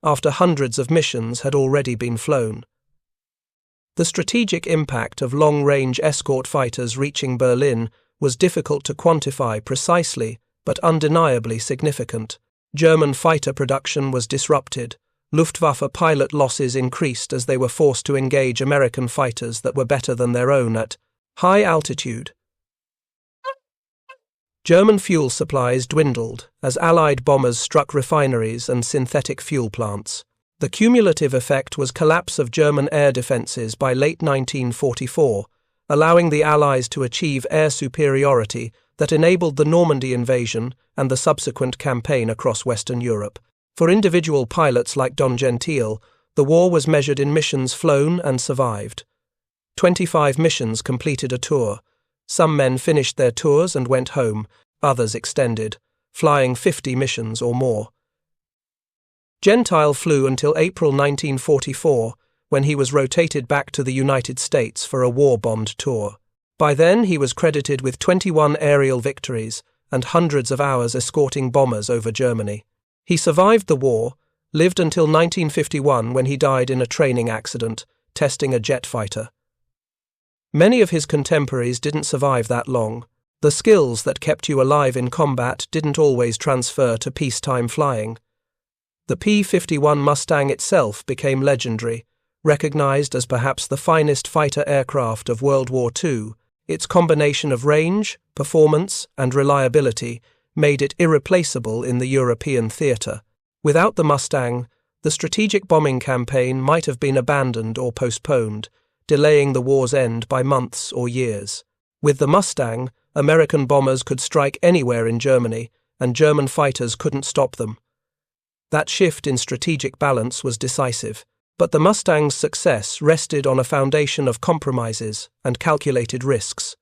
after hundreds of missions had already been flown. The strategic impact of long-range escort fighters reaching Berlin was difficult to quantify precisely, but undeniably significant. German fighter production was disrupted. Luftwaffe pilot losses increased as they were forced to engage American fighters that were better than their own at high altitude. German fuel supplies dwindled as Allied bombers struck refineries and synthetic fuel plants. The cumulative effect was collapse of German air defences by late 1944, allowing the Allies to achieve air superiority that enabled the Normandy invasion and the subsequent campaign across Western Europe. For individual pilots like Don Gentile, the war was measured in missions flown and survived. 25 missions completed a tour. Some men finished their tours and went home, others extended, flying 50 missions or more. Gentile flew until April 1944, when he was rotated back to the United States for a war-bombed tour. By then he was credited with 21 aerial victories and hundreds of hours escorting bombers over Germany. He survived the war, lived until 1951 when he died in a training accident, testing a jet fighter. Many of his contemporaries didn't survive that long. The skills that kept you alive in combat didn't always transfer to peacetime flying. The P-51 Mustang itself became legendary, recognized as perhaps the finest fighter aircraft of World War II. Its combination of range, performance, and reliability made it irreplaceable in the European theatre. Without the Mustang, the strategic bombing campaign might have been abandoned or postponed, delaying the war's end by months or years. With the Mustang, American bombers could strike anywhere in Germany, and German fighters couldn't stop them. That shift in strategic balance was decisive, but the Mustang's success rested on a foundation of compromises and calculated risks.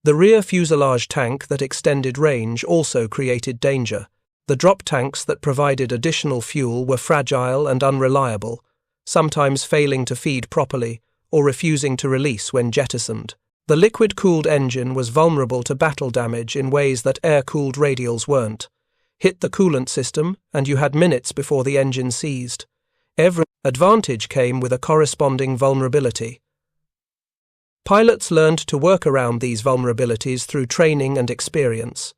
The rear fuselage tank that extended range also created danger. The drop tanks that provided additional fuel were fragile and unreliable, sometimes failing to feed properly or refusing to release when jettisoned. The liquid-cooled engine was vulnerable to battle damage in ways that air-cooled radials weren't. Hit the coolant system, and you had minutes before the engine seized. Every advantage came with a corresponding vulnerability. Pilots learned to work around these vulnerabilities through training and experience.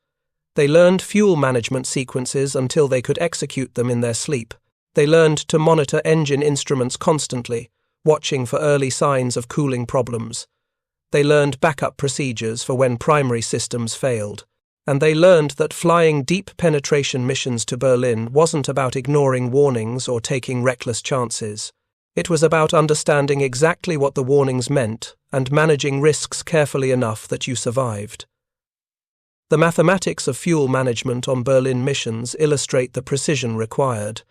They learned fuel management sequences until they could execute them in their sleep. They learned to monitor engine instruments constantly, watching for early signs of cooling problems. They learned backup procedures for when primary systems failed. And they learned that flying deep penetration missions to Berlin wasn't about ignoring warnings or taking reckless chances. It was about understanding exactly what the warnings meant and managing risks carefully enough that you survived. The mathematics of fuel management on Berlin missions illustrate the precision required.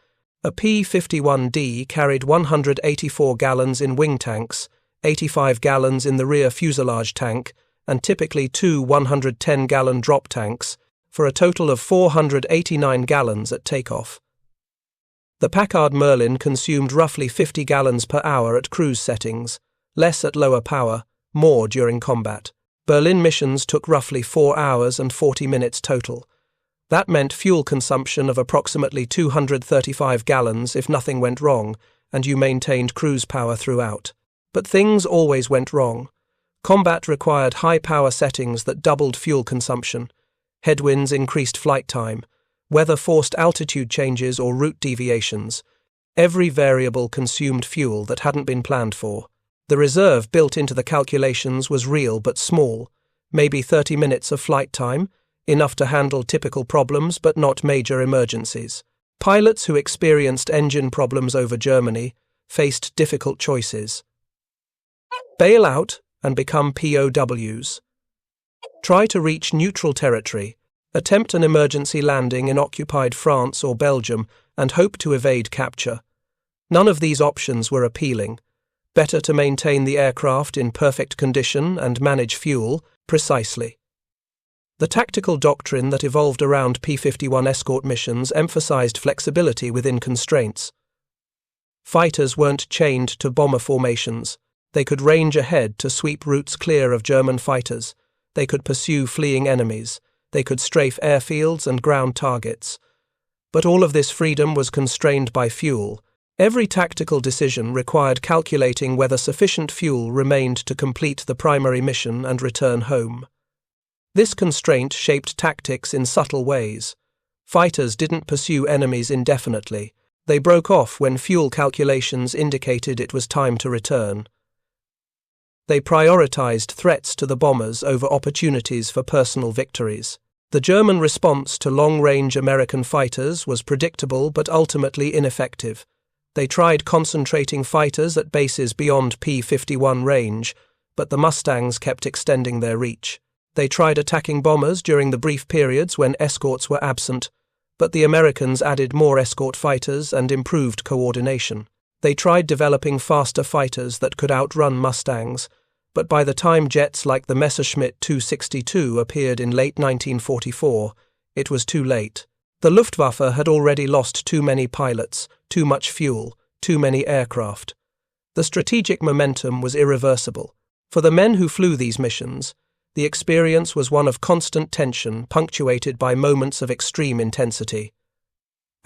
A P-51D carried 184 gallons in wing tanks, 85 gallons in the rear fuselage tank, and typically two 110-gallon drop tanks, for a total of 489 gallons at takeoff. The Packard Merlin consumed roughly 50 gallons per hour at cruise settings, less at lower power, more during combat. Berlin missions took roughly 4 hours and 40 minutes total. That meant fuel consumption of approximately 235 gallons if nothing went wrong and you maintained cruise power throughout. But things always went wrong. Combat required high-power settings that doubled fuel consumption. Headwinds increased flight time. Weather forced altitude changes or route deviations. Every variable consumed fuel that hadn't been planned for. The reserve built into the calculations was real but small, maybe 30 minutes of flight time, enough to handle typical problems but not major emergencies. Pilots who experienced engine problems over Germany faced difficult choices. Bail out and become POWs. Try to reach neutral territory, attempt an emergency landing in occupied France or Belgium, and hope to evade capture. None of these options were appealing. Better to maintain the aircraft in perfect condition and manage fuel precisely. The tactical doctrine that evolved around P-51 escort missions emphasized flexibility within constraints. Fighters weren't chained to bomber formations. They could range ahead to sweep routes clear of German fighters. They could pursue fleeing enemies. They could strafe airfields and ground targets. But all of this freedom was constrained by fuel. Every tactical decision required calculating whether sufficient fuel remained to complete the primary mission and return home. This constraint shaped tactics in subtle ways. Fighters didn't pursue enemies indefinitely. They broke off when fuel calculations indicated it was time to return. They prioritized threats to the bombers over opportunities for personal victories. The German response to long-range American fighters was predictable but ultimately ineffective. They tried concentrating fighters at bases beyond P-51 range, but the Mustangs kept extending their reach. They tried attacking bombers during the brief periods when escorts were absent, but the Americans added more escort fighters and improved coordination. They tried developing faster fighters that could outrun Mustangs, but by the time jets like the Messerschmitt 262 appeared in late 1944, it was too late. The Luftwaffe had already lost too many pilots, too much fuel, too many aircraft. The strategic momentum was irreversible. For the men who flew these missions, the experience was one of constant tension punctuated by moments of extreme intensity.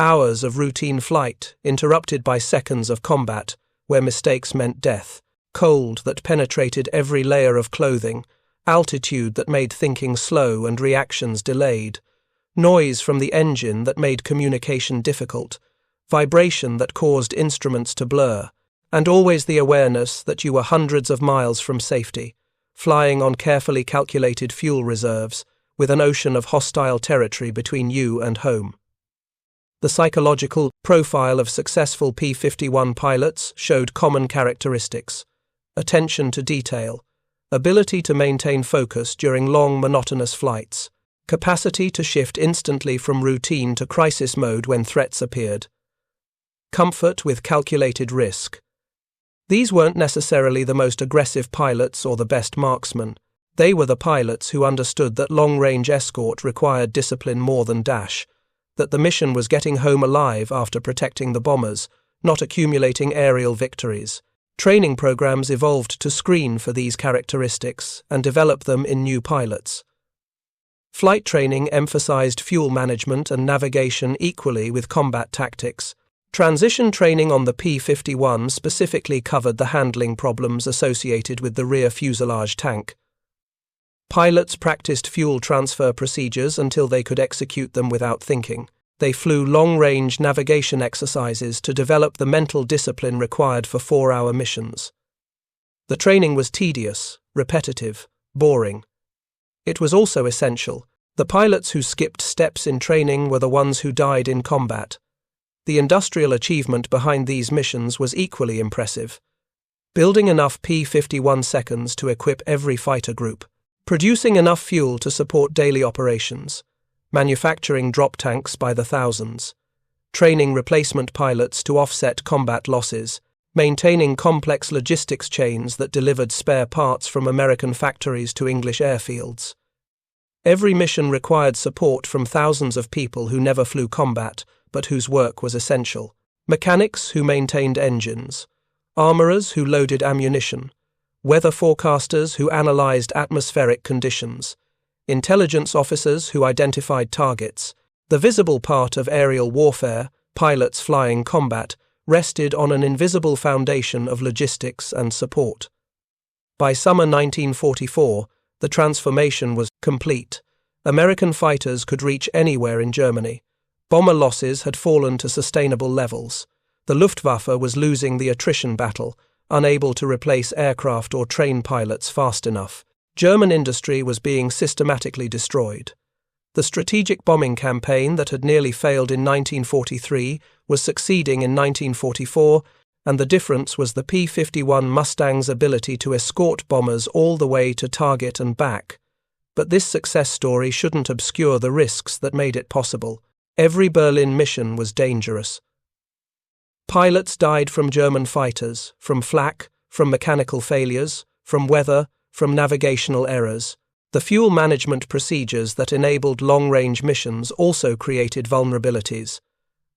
Hours of routine flight, interrupted by seconds of combat, where mistakes meant death, cold that penetrated every layer of clothing, altitude that made thinking slow and reactions delayed, noise from the engine that made communication difficult, vibration that caused instruments to blur, and always the awareness that you were hundreds of miles from safety, flying on carefully calculated fuel reserves, with an ocean of hostile territory between you and home. The psychological profile of successful P-51 pilots showed common characteristics: attention to detail, ability to maintain focus during long, monotonous flights, capacity to shift instantly from routine to crisis mode when threats appeared, comfort with calculated risk. These weren't necessarily the most aggressive pilots or the best marksmen. They were the pilots who understood that long-range escort required discipline more than dash, that the mission was getting home alive after protecting the bombers, not accumulating aerial victories. Training programs evolved to screen for these characteristics and develop them in new pilots. Flight training emphasized fuel management and navigation equally with combat tactics. Transition training on the P-51 specifically covered the handling problems associated with the rear fuselage tank. Pilots practiced fuel transfer procedures until they could execute them without thinking. They flew long-range navigation exercises to develop the mental discipline required for 4-hour missions. The training was tedious, repetitive, boring. It was also essential. The pilots who skipped steps in training were the ones who died in combat. The industrial achievement behind these missions was equally impressive. Building enough P-51 seconds to equip every fighter group, producing enough fuel to support daily operations, manufacturing drop tanks by the thousands, training replacement pilots to offset combat losses, maintaining complex logistics chains that delivered spare parts from American factories to English airfields. Every mission required support from thousands of people who never flew combat, but whose work was essential. Mechanics who maintained engines, armorers who loaded ammunition, weather forecasters who analyzed atmospheric conditions, intelligence officers who identified targets. The visible part of aerial warfare, pilots flying combat, rested on an invisible foundation of logistics and support. By summer 1944, the transformation was complete. American fighters could reach anywhere in Germany. Bomber losses had fallen to sustainable levels. The Luftwaffe was losing the attrition battle, unable to replace aircraft or train pilots fast enough. German industry was being systematically destroyed. The strategic bombing campaign that had nearly failed in 1943 was succeeding in 1944, and the difference was the P-51 Mustang's ability to escort bombers all the way to target and back. But this success story shouldn't obscure the risks that made it possible. Every Berlin mission was dangerous. Pilots died from German fighters, from flak, from mechanical failures, from weather, from navigational errors. The fuel management procedures that enabled long-range missions also created vulnerabilities.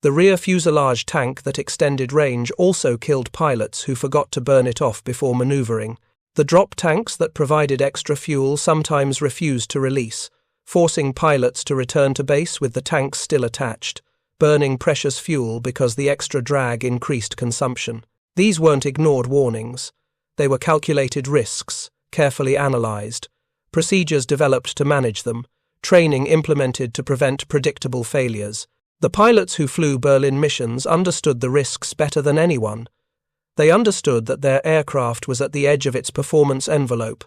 The rear fuselage tank that extended range also killed pilots who forgot to burn it off before maneuvering. The drop tanks that provided extra fuel sometimes refused to release, forcing pilots to return to base with the tanks still attached, burning precious fuel because the extra drag increased consumption. These weren't ignored warnings. They were calculated risks, carefully analyzed, procedures developed to manage them, training implemented to prevent predictable failures. The pilots who flew Berlin missions understood the risks better than anyone. They understood that their aircraft was at the edge of its performance envelope.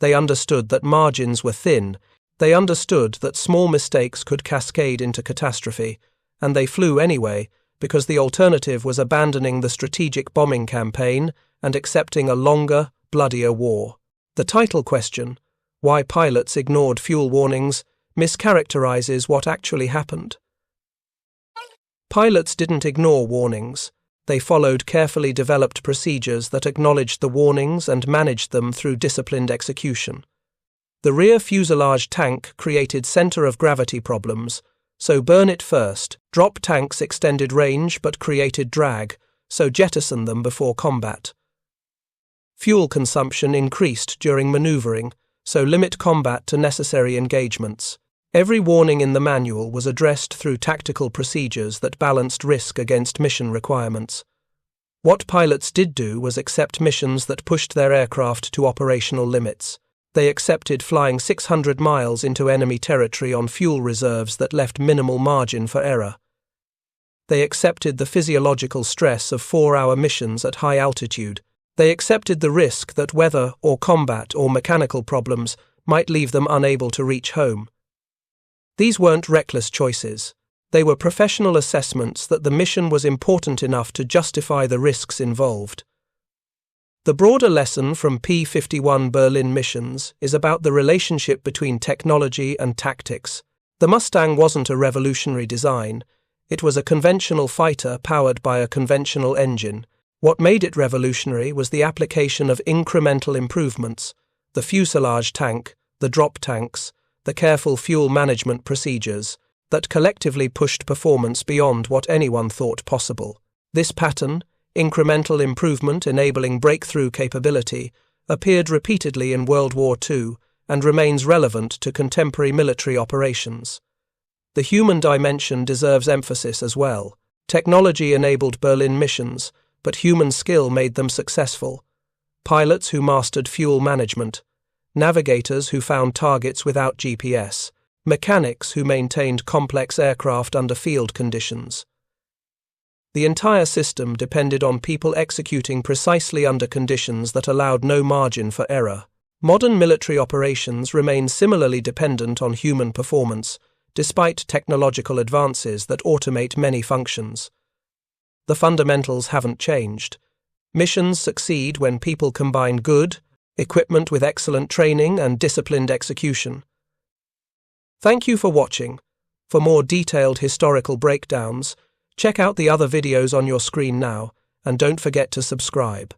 They understood that margins were thin. They understood that small mistakes could cascade into catastrophe, and they flew anyway because the alternative was abandoning the strategic bombing campaign and accepting a longer, bloodier war. The title question, Why Pilots Ignored Fuel Warnings, mischaracterizes what actually happened. Pilots didn't ignore warnings. They followed carefully developed procedures that acknowledged the warnings and managed them through disciplined execution. The rear fuselage tank created center of gravity problems, so burn it first. Drop tanks extended range but created drag, so jettison them before combat. Fuel consumption increased during maneuvering, so limit combat to necessary engagements. Every warning in the manual was addressed through tactical procedures that balanced risk against mission requirements. What pilots did do was accept missions that pushed their aircraft to operational limits. They accepted flying 600 miles into enemy territory on fuel reserves that left minimal margin for error. They accepted the physiological stress of 4-hour missions at high altitude. They accepted the risk that weather or combat or mechanical problems might leave them unable to reach home. These weren't reckless choices. They were professional assessments that the mission was important enough to justify the risks involved. The broader lesson from P-51 Berlin missions is about the relationship between technology and tactics. The Mustang wasn't a revolutionary design. It was a conventional fighter powered by a conventional engine. What made it revolutionary was the application of incremental improvements, the fuselage tank, the drop tanks, the careful fuel management procedures, that collectively pushed performance beyond what anyone thought possible. This pattern, incremental improvement enabling breakthrough capability, appeared repeatedly in World War II and remains relevant to contemporary military operations. The human dimension deserves emphasis as well. Technology enabled Berlin missions, but human skill made them successful. Pilots who mastered fuel management, navigators who found targets without GPS, mechanics who maintained complex aircraft under field conditions. The entire system depended on people executing precisely under conditions that allowed no margin for error. Modern military operations remain similarly dependent on human performance, despite technological advances that automate many functions. The fundamentals haven't changed. Missions succeed when people combine good equipment with excellent training and disciplined execution. Thank you for watching. For more detailed historical breakdowns, check out the other videos on your screen now, and don't forget to subscribe.